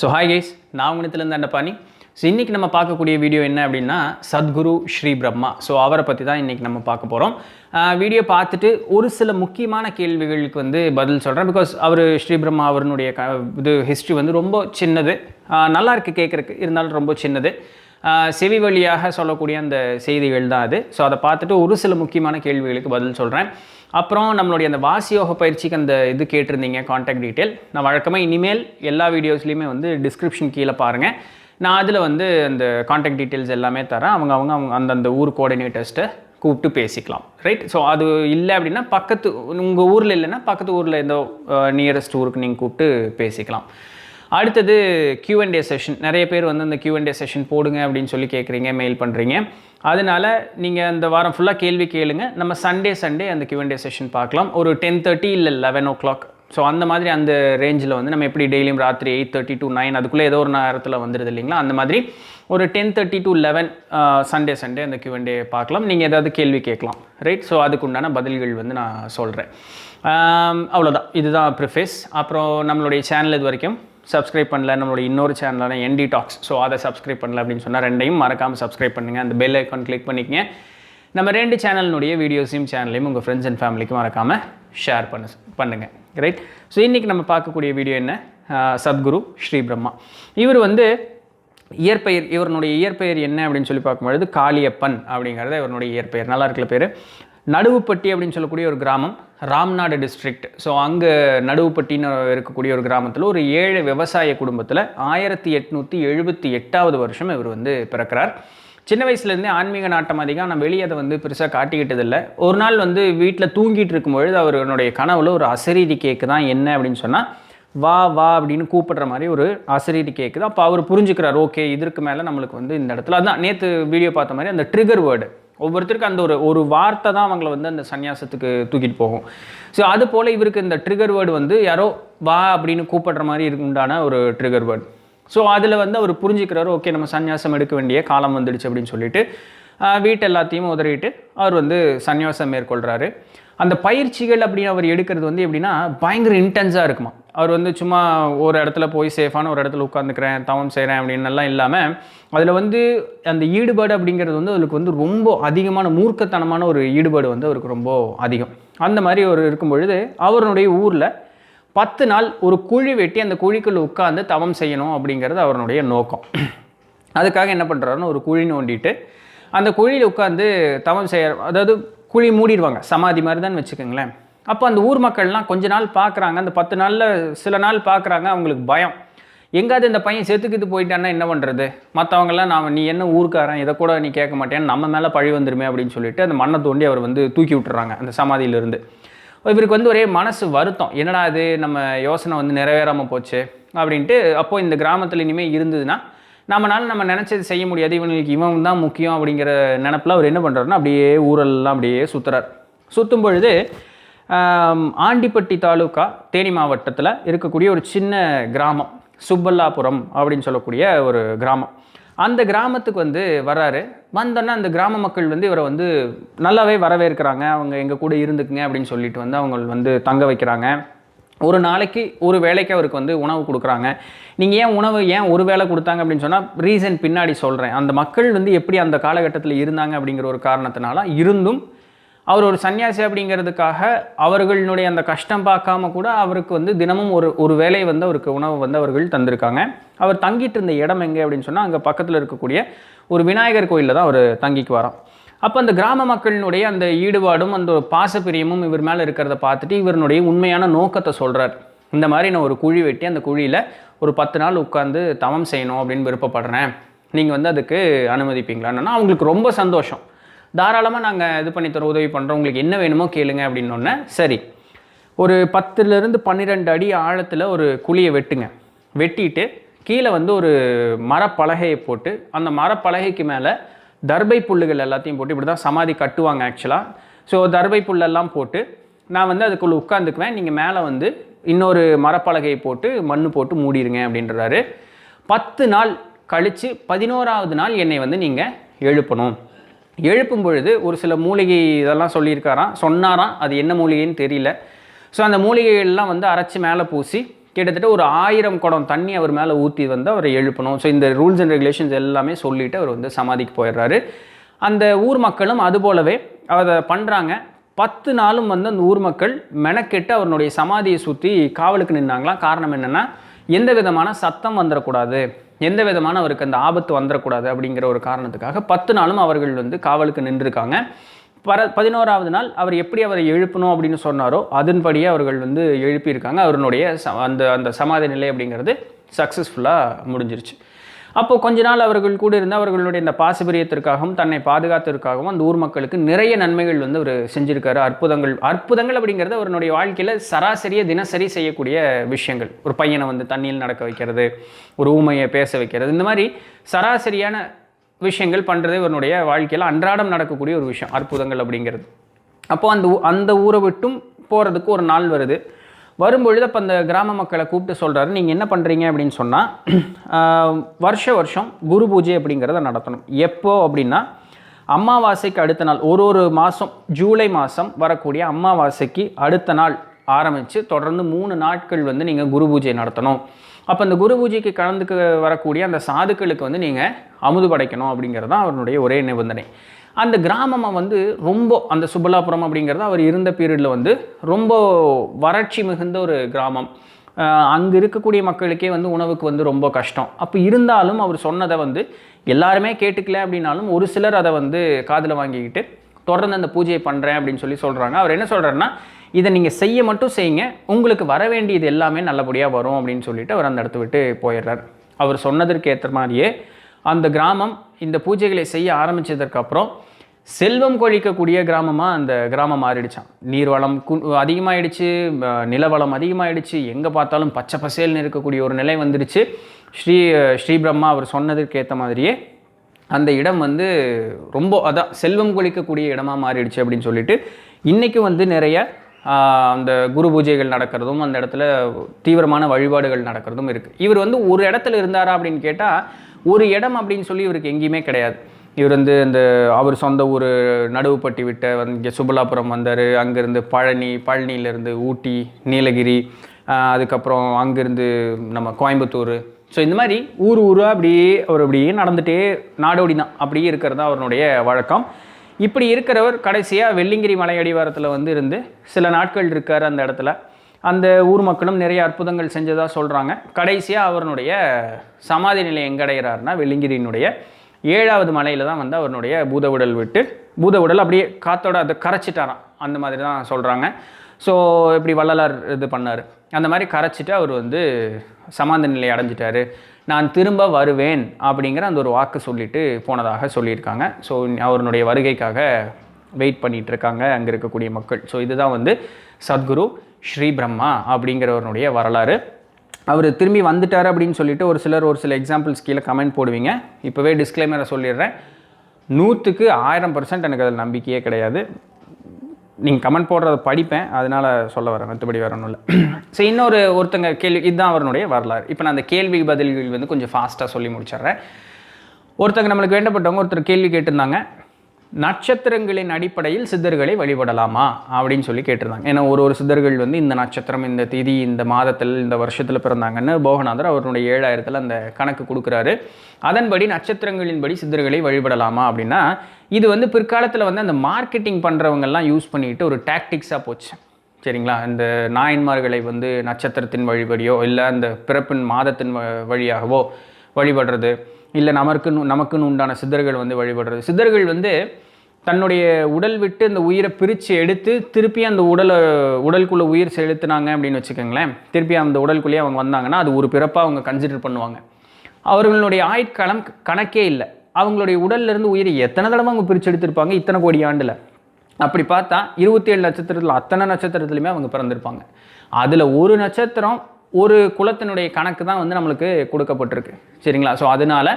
So hi guys, நான் உங்கள்கிட்டலேருந்து அண்டபாணி. So இன்றைக்கி நம்ம பார்க்கக்கூடிய வீடியோ என்ன அப்படின்னா சத்குரு ஸ்ரீ பிரம்மா. ஸோ அவரை பற்றி தான் இன்றைக்கி நம்ம பார்க்க போகிறோம். வீடியோ பார்த்துட்டு ஒரு சில முக்கியமான கேள்விகளுக்கு வந்து பதில் சொல்கிறேன். பிகாஸ் அவர் ஸ்ரீ பிரம்மா அவருடைய இது ஹிஸ்ட்ரி வந்து ரொம்ப சின்னது, நல்லா இருக்குது கேட்குறக்கு, இருந்தாலும் ரொம்ப சின்னது, செவி வழியாக சொல்லக்கூடிய அந்த செய்திகள் தான் அது. ஸோ அதை பார்த்துட்டு ஒரு சில முக்கியமான கேள்விகளுக்கு பதில் சொல்கிறேன். அப்புறம் நம்மளுடைய அந்த வாசியோக பயிற்சிக்கு அந்த இது கேட்டிருந்தீங்க, காண்டாக்ட் டீட்டெயில். நான் வழக்கமாக இனிமேல் எல்லா வீடியோஸ்லையுமே வந்து டிஸ்கிரிப்ஷன் கீழே பாருங்கள். நான் அதில் வந்து அந்த காண்டாக்ட் டீட்டெயில்ஸ் எல்லாமே தரேன். அவங்க அந்தந்த ஊர் கோஆர்டினேட்டர்ஸ்ட்டை கூப்பிட்டு பேசிக்கலாம், ரைட்? ஸோ அது இல்லை அப்படின்னா பக்கத்து உங்கள் ஊரில் இல்லைன்னா பக்கத்து ஊரில் எந்த நியரஸ்ட் ஊருக்கு நீங்கள் கூப்பிட்டு பேசிக்கலாம். அடுத்தது Q&A செஷன். நிறைய பேர் வந்து அந்த Q&A செஷன் போடுங்க அப்படின்னு சொல்லி கேட்குறீங்க, மெயில் பண்ணுறீங்க. அதனால் நீங்கள் அந்த வாரம் ஃபுல்லாக கேள்வி கேளுங்க. நம்ம சண்டே அந்த Q&A செஷன் பார்க்கலாம். ஒரு 10:30 இல்லை 11 o'clock. ஸோ அந்த மாதிரி அந்த ரேஞ்சில் வந்து நம்ம எப்படி டெய்லியும் ராத்திரி 8:30 to 9 அதுக்குள்ளே ஏதோ ஒரு நேரத்தில் வந்துடுது இல்லைங்களா? அந்த மாதிரி ஒரு 10:30 to 11 சண்டே அந்த Q&A பார்க்கலாம். நீங்கள் ஏதாவது கேள்வி கேட்கலாம், ரைட்? ஸோ அதுக்கு உண்டான பதில்கள் வந்து நான் சொல்கிறேன். அவ்வளோதான், இதுதான் ப்ரிஃபேஸ். அப்புறம் நம்மளுடைய சேனல் இது வரைக்கும் சப்ஸ்கிரைப் பண்ணல, நம்மளுடைய இன்னொரு சேனலான ND Talks, ஸோ அதை சப்ஸ்கிரைப் பண்ணல அப்படின்னு சொன்னால் ரெண்டையும் மறக்காமல் சப்ஸ்கிரைப் பண்ணுங்கள். அந்த பெல் ஐக்கான் கிளிக் பண்ணிக்கங்க. நம்ம ரெண்டு சேனலினுடைய வீடியோஸையும் சேனலையும் உங்கள் ஃப்ரெண்ட்ஸ் அண்ட் ஃபேமிலிக்கு மறக்காமல் ஷேர் பண்ணுங்கள், ரைட்? ஸோ இன்றைக்கி நம்ம பார்க்கக்கூடிய வீடியோ என்ன, சத்குரு ஸ்ரீ பிரம்மா. இவர் வந்து இவருடைய இயற்பெயர் என்ன அப்படின்னு சொல்லி பார்க்கும்பொழுது காளியப்பன் அப்படிங்கிறத இவருடைய இயற்பெயர். நல்லா இருக்கிற பேர். நடுவுப்பட்டி அப்படின்னு சொல்லக்கூடிய ஒரு கிராமம், ராம்நாடு டிஸ்ட்ரிக்ட். ஸோ அங்கே நடுவுப்பட்டின்னு இருக்கக்கூடிய ஒரு கிராமத்தில் ஒரு 7 விவசாய குடும்பத்தில் 1878 வருஷம் இவர் வந்து பிறக்கிறார். சின்ன வயசுலேருந்தே ஆன்மீக நாட்டம் அதிகம். நான் வெளியே அதை வந்து பெருசாக காட்டிக்கிட்டதில்லை. ஒரு நாள் வந்து வீட்டில் தூங்கிட்டு இருக்கும்பொழுது அவருடைய கனவுல ஒரு அசரீரி கேக்கு தான். என்ன அப்படின்னு சொன்னால், வா வா அப்படின்னு கூப்பிடுற மாதிரி ஒரு அசரீரி கேட்குது. அப்போ அவர் புரிஞ்சுக்கிறார், ஓகே இதற்கு மேலே நம்மளுக்கு வந்து இந்த இடத்துல அதான் நேற்று வீடியோ பார்த்த மாதிரி அந்த ட்ரிகர் வேர்டு, ஒவ்வொருத்தருக்கு அந்த ஒரு வார்த்தை தான் அவங்கள வந்து அந்த சன்னியாசத்துக்கு தூக்கிட்டு போகும். ஸோ அது போல் இவருக்கு இந்த ட்ரிகர் வேர்டு வந்து யாரோ வா அப்படின்னு கூப்பிடுற மாதிரி உண்டான ஒரு ட்ரிகர் வேர்டு. ஸோ அதில் வந்து அவர் புரிஞ்சுக்கிறாரு, ஓகே நம்ம சன்னியாசம் எடுக்க வேண்டிய காலம் வந்துடுச்சு அப்படின்னு சொல்லிட்டு வீட்டு எல்லாத்தையும் உதறிட்டு அவர் வந்து சன்னியாசம் மேற்கொள்கிறாரு. அந்த பயிற்சிகள் அப்படின்னு அவர் எடுக்கிறது வந்து எப்படின்னா பயங்கர இன்டென்ஸாக இருக்குமா. அவர் வந்து சும்மா ஒரு இடத்துல போய் சேஃபான ஒரு இடத்துல உட்காந்துக்கிறேன், தவம் செய்கிறேன் அப்படின்னெல்லாம் இல்லாமல் அதில் வந்து அந்த ஈடுபாடு அப்படிங்கிறது வந்து அவருக்கு வந்து ரொம்ப அதிகமான மூர்க்கத்தனமான ஒரு ஈடுபாடு வந்து அவருக்கு ரொம்ப அதிகம். அந்த மாதிரி அவர் இருக்கும் பொழுது அவருடைய ஊரில் 10 நாள் ஒரு குழி வெட்டி அந்த குழிக்குள்ளே உட்காந்து தவம் செய்யணும் அப்படிங்கிறது அவருடைய நோக்கம். அதுக்காக என்ன பண்ணுறாருன்னு ஒரு குழி நோண்டிட்டு அந்த குழியில் உட்காந்து தவம் செய்ய, அதாவது குழி மூடிடுவாங்க, சமாதி மாதிரி தான் வச்சுக்கோங்களேன். அப்போ அந்த ஊர் மக்கள்லாம் கொஞ்ச நாள் பார்க்குறாங்க. அந்த 10 நாளில் சில நாள் பார்க்குறாங்க, அவங்களுக்கு பயம், எங்காவது இந்த பையன் செத்துக்கிட்டு போயிட்டான்னா என்ன பண்ணுறது, மற்றவங்கெல்லாம் நீ என்ன ஊருக்காரன், இதை கூட நீ கேட்க மாட்டேன்னு நம்ம மேலே பழி வந்துருமே அப்படின்னு சொல்லிட்டு அந்த மண்ணை தோண்டி அவர் வந்து தூக்கி விட்டுறாங்க அந்த சமாதியிலிருந்து. இவருக்கு வந்து ஒரே மனசு வருத்தம், என்னடா அது நம்ம யோசனை வந்து நிறைவேறாமல் போச்சு அப்படின்ட்டு. அப்போது இந்த கிராமத்தில் இனிமேல் இருந்ததுன்னா நம்ம நினச்சது செய்ய முடியாது, இவன் தான் முக்கியம் அப்படிங்கிற நினப்பில் அவர் என்ன பண்ணுறாருன்னா அப்படியே ஊரெல்லாம் அப்படியே சுற்றுறார். சுற்றும் பொழுது ஆண்டிப்பட்டி தாலுக்கா தேனி மாவட்டத்தில் இருக்கக்கூடிய ஒரு சின்ன கிராமம் சுப்பல்லாபுரம் அப்படின்னு சொல்லக்கூடிய ஒரு கிராமம். அந்த கிராமத்துக்கு வந்து வர்றாரு. வந்தோன்னா அந்த கிராம மக்கள் வந்து இவரை வந்து நல்லாவே வரவேற்கிறாங்க. அவங்க எங்கள் கூட இருந்துக்குங்க அப்படின்னு சொல்லிட்டு வந்து அவங்க வந்து தங்க வைக்கிறாங்க. ஒரு நாளைக்கு ஒரு வேளைக்கு அவருக்கு வந்து உணவு கொடுக்குறாங்க. நீங்கள் ஏன் ஒரு வேளை கொடுத்தாங்க அப்படின்னு சொன்னால் ரீசன் பின்னாடி சொல்கிறேன். அந்த மக்கள் வந்து எப்படி அந்த காலகட்டத்தில் இருந்தாங்க அப்படிங்கிற ஒரு காரணத்தினால இருந்தும் அவர் ஒரு சன்னியாசி அப்படிங்கிறதுக்காக அவர்களுடைய அந்த கஷ்டம் பார்க்காம கூட அவருக்கு வந்து தினமும் ஒரு வேளை வந்து அவருக்கு உணவு வந்து அவர்கள் தந்திருக்காங்க. அவர் தங்கிட்டு இருந்த இடம் எங்கே அப்படின்னு சொன்னால் அங்கே பக்கத்தில் இருக்கக்கூடிய ஒரு விநாயகர் கோயிலில் தான் அவர் தங்கிக்கு வரோம். அப்போ அந்த கிராம மக்களினுடைய அந்த ஈடுபாடும் அந்த பாசப்பிரியமும் இவர் மேலே இருக்கிறத பார்த்துட்டு இவருடைய உண்மையான நோக்கத்தை சொல்கிறார். இந்த மாதிரி நான் ஒரு குழி வெட்டி அந்த குழியில் ஒரு 10 நாள் உட்காந்து தவம் செய்யணும் அப்படின்னு விருப்பப்படுறேன், நீங்கள் வந்து அதுக்கு அனுமதிப்பீங்களான்னா அவங்களுக்கு ரொம்ப சந்தோஷம். தாராளமாக நாங்கள் இது பண்ணித்தரோம், உதவி பண்ணுறோம், உங்களுக்கு என்ன வேணுமோ கேளுங்க அப்படின்னோடனே சரி ஒரு 10 to 12 அடி ஆழத்தில் ஒரு குழியை வெட்டுங்க. வெட்டிட்டு கீழே வந்து ஒரு மரப்பலகையை போட்டு அந்த மரப்பலகைக்கு மேலே தர்பை புல்லுகள் எல்லாத்தையும் போட்டு, இப்படி தான் சமாதி கட்டுவாங்க ஆக்சுவலாக. ஸோ தர்பை புல்லெல்லாம் போட்டு நான் வந்து அதுக்குள்ளே உட்காந்துக்குவேன், நீங்கள் மேலே வந்து இன்னொரு மரப்பலகையை போட்டு மண் போட்டு மூடிடுங்க அப்படின்றாரு. 10 நாள் கழித்து 11ஆவது நாள் என்னை வந்து நீங்கள் எழுப்பணும். எழுப்பும் பொழுது ஒரு சில மூலிகை இதெல்லாம் சொன்னாராம். அது என்ன மூலிகைன்னு தெரியல. ஸோ அந்த மூலிகைகள்லாம் வந்து அரைச்சி மேலே பூசி கிட்டத்தட்ட ஒரு 1000 குடம் தண்ணி அவர் மேலே ஊற்றி வந்து அவரை எழுப்பணும். ஸோ இந்த ரூல்ஸ் அண்ட் ரெகுலேஷன்ஸ் எல்லாமே சொல்லிவிட்டு அவர் வந்து சமாதிக்கு போயிடுறாரு. அந்த ஊர் மக்களும் அது போலவே அதை பண்ணுறாங்க. 10 நாளும் வந்து அந்த ஊர் மக்கள் மெனக்கெட்டு அவருடைய சமாதியை சுற்றி காவலுக்கு நின்னாங்களாம். காரணம் என்னென்னா, எந்த விதமான சத்தம் வந்துடக்கூடாது, எந்த விதமான அவருக்கு அந்த ஆபத்து வந்துடக்கூடாது அப்படிங்கிற ஒரு காரணத்துக்காக 10 நாளும் அவர்கள் வந்து காவலுக்கு நின்றுருக்காங்க. 11ஆவது நாள் அவர் எப்படி அவரை எழுப்பணும் அப்படின்னு சொன்னாரோ அதன்படியே அவர்கள் வந்து எழுப்பியிருக்காங்க. அவருடைய அந்த சமாதி நிலை அப்படிங்கிறது சக்ஸஸ்ஃபுல்லாக முடிஞ்சிருச்சு. அப்போது கொஞ்ச நாள் அவர்கள் கூட இருந்து அவர்களுடைய இந்த பாசபிரியத்திற்காகவும் தன்னை பாதுகாத்திற்காகவும் அந்த ஊர் மக்களுக்கு நிறைய நன்மைகள் வந்து அவர் செஞ்சுருக்காரு. அற்புதங்கள் அப்படிங்கிறது அவருடைய வாழ்க்கையில் சராசரியாக தினசரி செய்யக்கூடிய விஷயங்கள். ஒரு பையனை வந்து தண்ணியில் நடக்க வைக்கிறது, ஒரு ஊமையை பேச வைக்கிறது, இந்த மாதிரி சராசரியான விஷயங்கள் பண்ணுறது இவருடைய வாழ்க்கையில் அன்றாடம் நடக்கக்கூடிய ஒரு விஷயம் அற்புதங்கள் அப்படிங்கிறது. அப்போது அந்த ஊரை விட்டும் போகிறதுக்கு ஒரு நாள் வரும்பொழுது அப்போ அந்த கிராம மக்களை கூப்பிட்டு சொல்கிறாரு, நீங்கள் என்ன பண்ணுறீங்க அப்படின்னு சொன்னால் வருஷம் குரு பூஜை அப்படிங்கிறத நடத்தணும். எப்போ அப்படின்னா அமாவாசைக்கு அடுத்த நாள், ஒரு மாதம் ஜூலை மாதம் வரக்கூடிய அமாவாசைக்கு அடுத்த நாள் ஆரம்பித்து தொடர்ந்து 3 நாட்கள் வந்து நீங்கள் குரு பூஜை நடத்தணும். அப்போ அந்த குரு பூஜைக்கு கலந்துக்கு வரக்கூடிய அந்த சாதுக்களுக்கு வந்து நீங்கள் அமுது படைக்கணும் அப்படிங்கிறது தான் அவருடைய ஒரே நிபந்தனை. அந்த கிராமம் வந்து ரொம்ப அந்த சுபலாபுரம் அப்படிங்கிறது அவர் இருந்த பீரியடில் வந்து ரொம்ப வறட்சி மிகுந்த ஒரு கிராமம். அங்கே இருக்கக்கூடிய மக்களுக்கே வந்து உணவுக்கு வந்து ரொம்ப கஷ்டம். அப்போ இருந்தாலும் அவர் சொன்னதை வந்து எல்லாருமே கேட்டுக்கல அப்படின்னாலும் ஒரு சிலர் அதை வந்து காதில் வாங்கிக்கிட்டு தொடர்ந்து அந்த பூஜையை பண்ணுறேன் அப்படின்னு சொல்கிறாங்க. அவர் என்ன சொல்கிறாருன்னா, இதை நீங்கள் செய்ய மட்டும் செய்யுங்க, உங்களுக்கு வர வேண்டியது எல்லாமே நல்லபடியாக வரும் அப்படின்னு சொல்லிட்டு அவர் அந்த இடத்த விட்டு போயிடுறார். அவர் சொன்னதற்கு ஏற்ற மாதிரியே அந்த கிராமம் இந்த பூஜைகளை செய்ய ஆரம்பித்ததற்கப்புறம் செல்வம் கொழிக்கக்கூடிய கிராமமாக அந்த கிராமம் மாறிடுச்சான். நீர்வளம் அதிகமாகிடுச்சு, நிலவளம் அதிகமாகிடுச்சு, எங்கே பார்த்தாலும் பச்சை பசேல்னு இருக்கக்கூடிய ஒரு நிலை வந்துடுச்சு. ஸ்ரீ பிரம்மா அவர் சொன்னதற்கு ஏற்ற மாதிரியே அந்த இடம் வந்து ரொம்ப செல்வம் கொழிக்கக்கூடிய இடமாக மாறிடுச்சு அப்படின்னு சொல்லிட்டு இன்றைக்கி வந்து நிறைய அந்த குரு பூஜைகள் நடக்கிறதும் அந்த இடத்துல தீவிரமான வழிபாடுகள் நடக்கிறதும் இருக்குது. இவர் வந்து ஒரு இடத்துல இருந்தாரா அப்படின்னு கேட்டால் ஒரு இடம் அப்படின்னு சொல்லி இவருக்கு எங்கேயுமே கிடையாது. இவர் வந்து அவர் சொந்த ஊர் நடுவுப்பட்டி விட்ட இங்கே சுபலாபுரம் வந்தார். அங்கேருந்து பழனியிலேருந்து ஊட்டி, நீலகிரி, அதுக்கப்புறம் அங்கேருந்து நம்ம கோயம்புத்தூர். ஸோ இந்த மாதிரி ஊராக அப்படியே நடந்துகிட்டே நாடோடி தான் அப்படியே இருக்கிறதா அவருடைய வழக்கம். இப்படி இருக்கிறவர் கடைசியாக வெள்ளிங்கிரி மலை அடிவாரத்தில் வந்து இருந்து சில நாட்கள் இருக்கார் அந்த இடத்துல. அந்த ஊர் மக்களும் நிறைய அற்புதங்கள் செஞ்சதாக சொல்கிறாங்க. கடைசியாக அவருடைய சமாதி நிலை எங்கடைகிறாருன்னா வெள்ளிங்கிரியினுடைய 7வது மலையில் தான் வந்து அவருடைய பூதவுடல் அப்படியே காத்தோட அதை கரைச்சிட்டாராம். அந்த மாதிரி தான் சொல்கிறாங்க. ஸோ இப்படி வள்ளலார் இது பண்ணார். அந்த மாதிரி கரைச்சிட்டு அவர் வந்து சமாதி நிலை அடைஞ்சிட்டார். நான் திரும்ப வருவேன் அப்படிங்கிற அந்த ஒரு வாக்கு சொல்லிட்டு போனதாக சொல்லியிருக்காங்க. ஸோ அவருடைய வருகைக்காக வெயிட் பண்ணிகிட்ருக்காங்க அங்கே இருக்கக்கூடிய மக்கள். ஸோ இதுதான் வந்து சத்குரு ஸ்ரீ பிரம்மா அப்படிங்கிறவருடைய வரலாறு. அவர் திரும்பி வந்துட்டார் அப்படின்னு சொல்லிட்டு ஒரு சில எக்ஸாம்பிள்ஸ் கீழே கமெண்ட் போடுவீங்க. இப்போவே டிஸ்க்ளைமரை சொல்லிடுறேன், 100க்கு 1000% எனக்கு அதில் நம்பிக்கையே கிடையாது. நீங்கள் கமெண்ட் போடுறத படிப்பேன், அதனால் சொல்ல வரேன், மற்றபடி வேறு ஒன்றும் இல்லை. ஸோ ஒருத்தங்க கேள்வி, இதுதான் அவருடைய வரலாறு. இப்போ நான் அந்த கேள்வி பதில்கள் வந்து கொஞ்சம் ஃபாஸ்ட்டாக சொல்லி முடிச்சிடுறேன். ஒருத்தங்க நம்மளுக்கு வேண்டப்பட்டவங்க ஒருத்தர் கேள்வி கேட்டிருந்தாங்க, நட்சத்திரங்களின் அடிப்படையில் சித்தர்களை வழிபடலாமா அப்படின்னு சொல்லி கேட்டிருந்தாங்க. ஏன்னா ஒரு சித்தர்கள் வந்து இந்த நட்சத்திரம், இந்த திதி, இந்த மாதத்தில், இந்த வருஷத்தில் பிறந்தாங்கன்னு போகநாதர் அவருடைய 7000ல் அந்த கணக்கு கொடுக்குறாரு. அதன்படி நட்சத்திரங்களின்படி சித்தர்களை வழிபடலாமா அப்படின்னா, இது வந்து பிற்காலத்தில் வந்து அந்த மார்க்கெட்டிங் பண்ணுறவங்கெல்லாம் யூஸ் பண்ணிட்டு ஒரு டாக்டிக்ஸாக போச்சு. சரிங்களா? இந்த நாயன்மார்களை வந்து நட்சத்திரத்தின் வழிபடியோ இல்லை அந்த பிறப்பின் மாதத்தின் வழியாகவோ வழிபடுறது, இல்லை நமக்குன்னு உண்டான சித்தர்கள் வந்து வழிபடுறது. சித்தர்கள் வந்து தன்னுடைய உடல் விட்டு அந்த உயிரை பிரித்து எடுத்து திருப்பி அந்த உடலுக்குள்ளே உயிர் செலுத்தினாங்க அப்படின்னு வச்சுக்கோங்களேன். திருப்பி அந்த உடலுக்குள்ளேயே அவங்க வந்தாங்கன்னா அது ஒரு பிறப்பாக அவங்க கன்சிடர் பண்ணுவாங்க. அவர்களுடைய ஆயுட்காலம் கணக்கே இல்லை. அவங்களுடைய உடல்லேருந்து உயிரை எத்தனை தடவை அவங்க பிரித்து எடுத்திருப்பாங்க இத்தனை கோடி ஆண்டில். அப்படி பார்த்தா 27 நட்சத்திரத்தில் அத்தனை நட்சத்திரத்துலையுமே அவங்க பிறந்திருப்பாங்க. அதில் ஒரு நட்சத்திரம் ஒரு குலத்தினுடைய கணக்கு தான் வந்து நம்மளுக்கு கொடுக்கப்பட்டிருக்கு. சரிங்களா? ஸோ அதனால்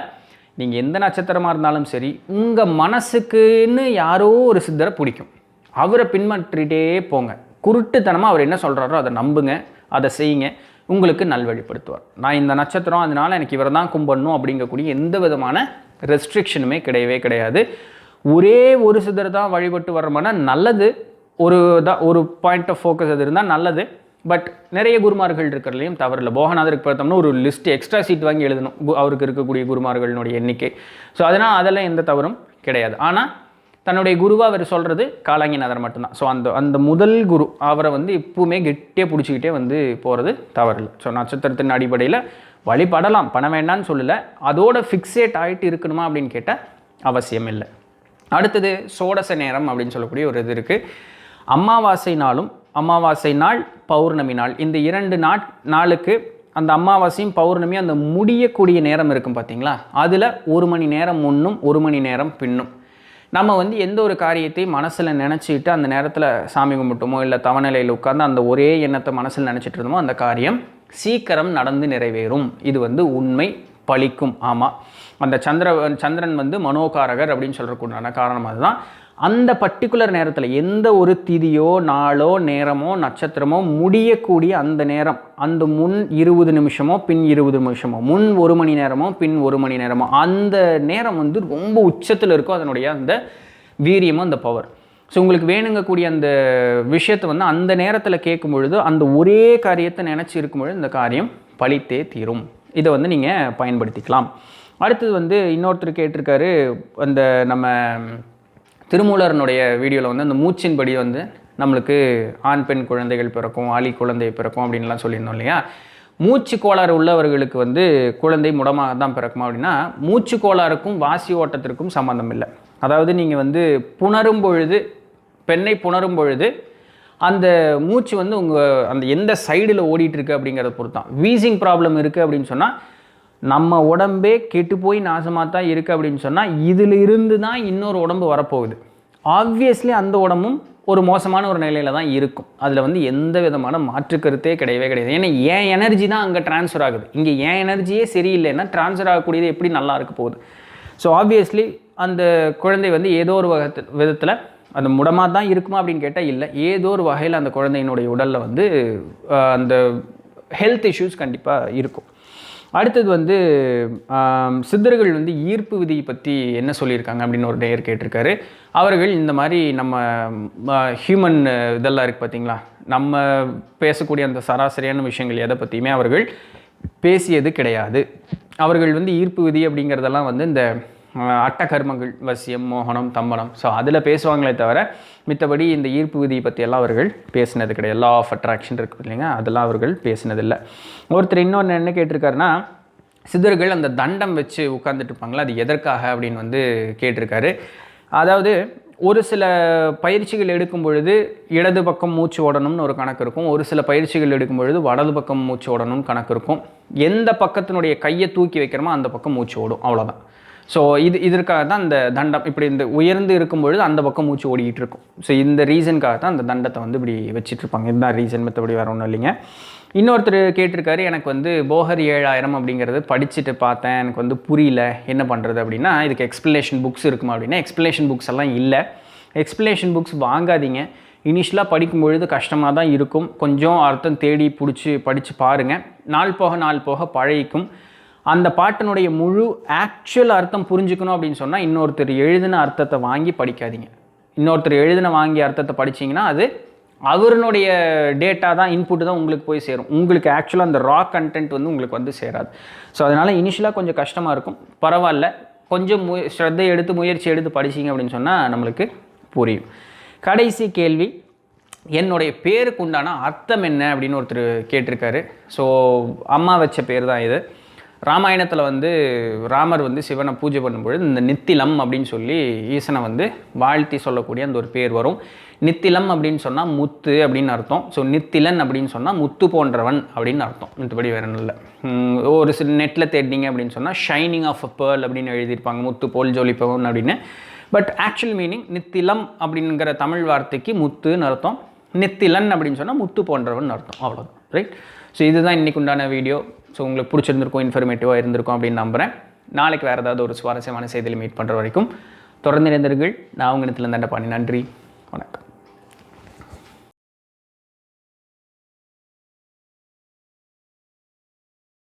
நீங்கள் எந்த நட்சத்திரமாக இருந்தாலும் சரி, உங்கள் மனசுக்குன்னு யாரோ ஒரு சித்தரை பிடிக்கும், அவரை பின்பற்றிகிட்டே போங்க. குருட்டுத்தனமாக அவர் என்ன சொல்கிறாரோ அதை நம்புங்க, அதை செய்யுங்க, உங்களுக்கு நல்வழிப்படுத்துவார். நான் இந்த நட்சத்திரம், அதனால் எனக்கு இவரை தான் கும்பிடணும் அப்படிங்கக்கூடிய எந்த விதமான ரெஸ்ட்ரிக்ஷனுமே கிடையாது. ஒரே ஒரு சித்தர் தான் வழிபட்டு வர்றோம்னா நல்லது. ஒரு பாயிண்ட் ஆஃப் ஃபோக்கஸ் அது இருந்தால் நல்லது. பட் நிறைய குருமார்கள் இருக்கிறதுலையும் தவறில்லை. போகநாதருக்கு பார்த்தோம்னா ஒரு லிஸ்ட் எக்ஸ்ட்ரா சீட் வாங்கி எழுதணும் அவருக்கு இருக்கக்கூடிய குருமார்களுடைய எண்ணிக்கை. ஸோ அதனால் அதெல்லாம் எந்த தவறும் கிடையாது. ஆனால் தன்னுடைய குருவாக அவர் சொல்கிறது காலாங்கிநாதர் மட்டும்தான். ஸோ அந்த முதல் குரு அவரை வந்து எப்பவுமே கெட்டியாக பிடிச்சிக்கிட்டே வந்து போகிறது தவறில்லை. ஸோ நட்சத்திரத்தின் அடிப்படையில் வழிபடலாம், பண்ண வேண்டாம்னு சொல்லலை. அதோட ஃபிக்ஸேட் ஆகிட்டு இருக்கணுமா அப்படின்னு கேட்டால் அவசியம் இல்லை. அடுத்தது சோடச நேரம் அப்படின்னு சொல்லக்கூடிய ஒரு இது இருக்குது. அமாவாசை நாளும் அமாவாசை நாள் பௌர்ணமி நாள் இந்த 2 நாளுக்கு அந்த அமாவாசையும் பௌர்ணமியும் அந்த முடியக்கூடிய நேரம் இருக்கும் பார்த்தீங்களா, அதில் 1 மணி நேரம் முன்னும் 1 மணி நேரம் பின்னும் நம்ம வந்து எந்த ஒரு காரியத்தையும் மனசில் நினச்சிக்கிட்டு அந்த நேரத்தில் சாமி கும்பிட்டோமோ இல்லை தவநிலையில் உட்காந்து அந்த ஒரே எண்ணத்தை மனசில் நினச்சிட்டு இருந்தோமோ அந்த காரியம் சீக்கிரம் நடந்து நிறைவேறும். இது வந்து உண்மை, பலிக்கும். ஆமாம், அந்த சந்திரன் வந்து மனோகாரகர் அப்படின்னு சொல்கிறக்கூடிய காரணம் அதுதான். அந்த பர்டிகுலர் நேரத்தில் எந்த ஒரு திதியோ நாளோ நேரமோ நட்சத்திரமோ முடியக்கூடிய அந்த நேரம், அந்த முன் 20 நிமிஷமோ பின் 20 நிமிஷமோ, முன் 1 மணி நேரமோ பின் 1 மணி நேரமோ, அந்த நேரம் வந்து ரொம்ப உச்சத்தில் இருக்கும் அதனுடைய அந்த வீரியமும் அந்த பவர். ஸோ உங்களுக்கு வேணுங்கக்கூடிய அந்த விஷயத்தை வந்து அந்த நேரத்தில் கேட்கும் பொழுது அந்த ஒரே காரியத்தை நினச்சி இருக்கும் பொழுது இந்த காரியம் பலித்தே தீரும். இதை வந்து நீங்கள் பயன்படுத்திக்கலாம். அடுத்தது வந்து இன்னொருத்தர் கேட்டிருக்காரு, அந்த நம்ம திருமூலரனுடைய வீடியோவில் வந்து அந்த மூச்சின்படி வந்து நம்மளுக்கு ஆண் பெண் குழந்தைகள் பிறக்கும், ஆளி குழந்தை பிறக்கும் அப்படின்லாம் சொல்லியிருந்தோம் இல்லையா. மூச்சு கோளாறு உள்ளவர்களுக்கு வந்து குழந்தை முடமாக தான் பிறக்குமா அப்படின்னா, மூச்சு கோளாறுக்கும் வாசி ஓட்டத்திற்கும் சம்மந்தம் இல்லை. அதாவது நீங்கள் வந்து புணரும் பொழுது, பெண்ணை புணரும் பொழுது அந்த மூச்சு வந்து உங்கள் அந்த எந்த சைடில் ஓடிட்டுருக்கு அப்படிங்கிறத பொறுத்து தான். வீசிங் ப்ராப்ளம் இருக்குது அப்படின்னு சொன்னால் நம்ம உடம்பே கெட்டு போய் நாசமாக தான் இருக்குது அப்படின்னு சொன்னால் இதில் இருந்து தான் இன்னொரு உடம்பு வரப்போகுது. ஆப்வியஸ்லி அந்த உடம்பும் ஒரு மோசமான ஒரு நிலையில் தான் இருக்கும். அதில் வந்து எந்த விதமான மாற்று கருத்தே கிடையவே கிடையாது. ஏன்னா என் எனர்ஜி தான் அங்கே ட்ரான்ஸ்ஃபர் ஆகுது. இங்கே என் எனர்ஜியே சரியில்லைன்னா ட்ரான்ஸ்ஃபர் ஆகக்கூடியது எப்படி நல்லா இருக்க போகுது. ஸோ ஆப்வியஸ்லி அந்த குழந்தை வந்து ஏதோ ஒரு விதத்தில் அந்த முடமாக தான் இருக்குமா அப்படின்னு கேட்டால் இல்லை, ஏதோ ஒரு வகையில் அந்த குழந்தையினுடைய உடலில் வந்து அந்த ஹெல்த் இஷ்யூஸ் கண்டிப்பாக இருக்கும். அடுத்தது வந்து சித்தர்கள் வந்து ஈர்ப்பு விதியை பற்றி என்ன சொல்லியிருக்காங்க அப்படின்னு ஒரு நேயர் கேட்டிருக்காரு. அவர்கள் இந்த மாதிரி நம்ம ஹியூமன் இதெல்லாம் இருக்குது பார்த்தீங்களா, நம்ம பேசக்கூடிய அந்த சராசரியான விஷயங்கள் எதை பற்றியுமே அவர்கள் பேசியது கிடையாது. அவர்கள் வந்து ஈர்ப்பு விதி அப்படிங்கிறதெல்லாம் வந்து இந்த அட்டகர்மங்கள், வசியம், மோகனம், தம்பனம், ஸோ அதில் பேசுவாங்களே தவிர மித்தபடி இந்த ஈர்ப்பு விதியை பற்றியெல்லாம் அவர்கள் பேசினது கிடையாது. லா ஆஃப் அட்ராக்ஷன் இருக்குது இல்லைங்க, அதெல்லாம் அவர்கள் பேசினதில்லை. ஒருத்தர் இன்னொன்று என்ன கேட்டிருக்காருன்னா, சித்தர்கள் அந்த தண்டம் வச்சு உட்கார்ந்துட்டு இருப்பாங்களா, அது எதற்காக அப்படின்னு வந்து கேட்டிருக்காரு. அதாவது ஒரு சில பயிற்சிகள் எடுக்கும் பொழுது இடது பக்கம் மூச்சு ஓடணும்னு ஒரு கணக்கு இருக்கும், ஒரு சில பயிற்சிகள் எடுக்கும் பொழுது வலது பக்கம் மூச்சு ஓடணும்னு கணக்கு இருக்கும். எந்த பக்கத்தினுடைய கையை தூக்கி வைக்கிறோமோ அந்த பக்கம் மூச்சு ஓடும், அவ்வளோதான். ஸோ இதற்காக தான் இந்த தண்டம் இப்படி இந்த உயர்ந்து இருக்கும்பொழுது அந்த பக்கம் மூச்சு ஓடிக்கிட்டு இருக்கும். ஸோ இந்த ரீசனுக்காக தான் அந்த தண்டத்தை வந்து இப்படி வச்சிட்ருப்பாங்க. இதுதான் ரீசன், மற்றபடி வேறு ஒன்றும் இல்லைங்க. இன்னொருத்தர் கேட்டிருக்காரு, எனக்கு வந்து போகர் 7000 அப்படிங்கிறது படிச்சுட்டு பார்த்தேன், எனக்கு வந்து புரியல, என்ன பண்ணுறது அப்படின்னா, இதுக்கு எக்ஸ்ப்ளனேஷன் புக்ஸ் இருக்குமா அப்படின்னா எக்ஸ்ப்ளனேஷன் புக்ஸ் எல்லாம் இல்லை. எக்ஸ்ப்ளனேஷன் புக்ஸ் வாங்காதீங்க. இனிஷியலாக படிக்கும்பொழுது கஷ்டமாக தான் இருக்கும், கொஞ்சம் அர்த்தம் தேடி பிடிச்சி படித்து பாருங்கள். நாள் போக பழகிக்கும். அந்த பாட்டினுடைய முழு ஆக்சுவல் அர்த்தம் புரிஞ்சுக்கணும் அப்படின்னு சொன்னால் இன்னொருத்தர் எழுதின அர்த்தத்தை வாங்கி படிக்காதீங்க. இன்னொருத்தர் வாங்கி அர்த்தத்தை படிச்சிங்கன்னா அது அவருடைய டேட்டா தான், இன்புட்டு தான் உங்களுக்கு போய் சேரும். உங்களுக்கு ஆக்சுவலாக அந்த ரா கண்டென்ட் வந்து உங்களுக்கு வந்து சேராது. ஸோ அதனால் இனிஷியலாக கொஞ்சம் கஷ்டமாக இருக்கும், பரவாயில்ல. கொஞ்சம் ஸ்ரத்தை எடுத்து முயற்சி எடுத்து படிச்சிங்க அப்படின்னு சொன்னால் நம்மளுக்கு புரியும். கடைசி கேள்வி, என்னுடைய பேருக்கு உண்டான அர்த்தம் என்ன அப்படின்னு ஒருத்தர் கேட்டிருக்காரு. ஸோ அம்மா வச்ச பேர் தான் இது. ராமாயணத்தில் வந்து ராமர் வந்து சிவனை பூஜை பண்ணும்பொழுது இந்த நித்திலம் அப்படின்னு சொல்லி ஈசனை வந்து வாழ்த்தி சொல்லக்கூடிய அந்த ஒரு பேர் வரும். நித்திலம் அப்படின்னு சொன்னால் முத்து அப்படின்னு அர்த்தம். ஸோ நித்திலன் அப்படின்னு சொன்னால் முத்து போன்றவன் அப்படின்னு அர்த்தம், மற்றபடி வேறு இல்லை. ஒரு சில நெட்டில் தேடினீங்க அப்படின்னு சொன்னால் ஷைனிங் ஆஃப் அ பேர்ல் அப்படின்னு எழுதியிருப்பாங்க, முத்து போல் ஜொலிப்பவன் அப்படின்னு. பட் ஆக்சுவல் மீனிங் நித்திலம் அப்படிங்கிற தமிழ் வார்த்தைக்கு முத்துன்னு அர்த்தம், நித்திலன் அப்படின்னு சொன்னால் முத்து போன்றவன் அர்த்தம், அவ்வளோதான். ரைட். ஸோ இதுதான் இன்றைக்கு உண்டான வீடியோ. ஸோ உங்களுக்கு பிடிச்சிருந்திருக்கும், இன்ஃபர்மேட்டிவாக இருந்திருக்கும் அப்படின்னு நம்புகிறேன். நாளைக்கு வேறு ஏதாவது ஒரு சுவாரஸ்யமான செய்தியில் மீட் பண்ணுற வரைக்கும் தொடர்ந்து இணைந்தீர்கள். நான் உங்கள் இடத்துல தண்டபாணி. நன்றி, வணக்கம்.